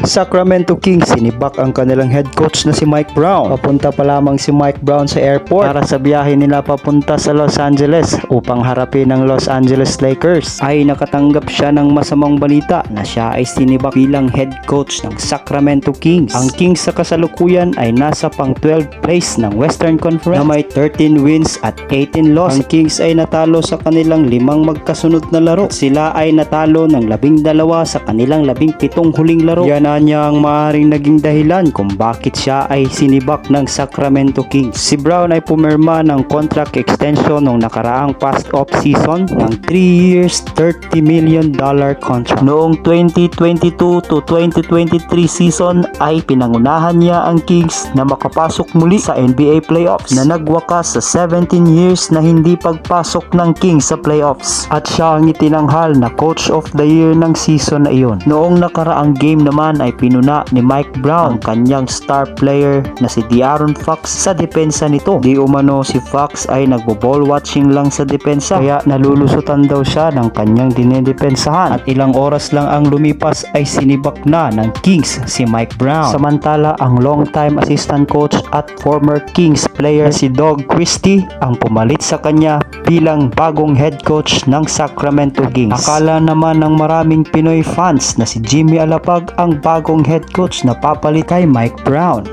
Sacramento Kings sinibak ang kanilang head coach na si Mike Brown. Papunta pa lamang si Mike Brown sa airport para sa biyahe nila papunta sa Los Angeles upang harapin ng Los Angeles Lakers. Ay nakatanggap siya ng masamang balita na siya ay sinibak bilang head coach ng Sacramento Kings. Ang Kings sa kasalukuyan ay nasa pang 12th place ng Western Conference na may 13 wins at 18 loss. Ang Kings ay natalo sa kanilang 5 magkasunod na laro. Sila ay natalo ng 12 sa kanilang 17 huling laro. Yan niya ang maaaring naging dahilan kung bakit siya ay sinibak ng Sacramento Kings. Si Brown ay pumirma ng contract extension noong nakaraang past off-season ng 3 years, $30 million contract. Noong 2022 to 2023 season ay pinangunahan niya ang Kings na makapasok muli sa NBA playoffs na nagwakas sa 17 years na hindi pagpasok ng Kings sa playoffs. At siya ang itinanghal na Coach of the Year ng season na iyon. Noong nakaraang game naman ay pinuna ni Mike Brown ang kanyang star player na si De'Aaron Fox sa depensa nito. Di umano si Fox ay nagbo-ball watching lang sa depensa kaya nalulusutan daw siya ng kanyang dinedepensahan at ilang oras lang ang lumipas ay sinibak na ng Kings si Mike Brown. Samantala ang long-time assistant coach at former Kings player si Doug Christie ang pumalit sa kanya bilang bagong head coach ng Sacramento Kings. Akala naman ng maraming Pinoy fans na si Jimmy Alapag ang bagong head coach na papalit kay Mike Brown.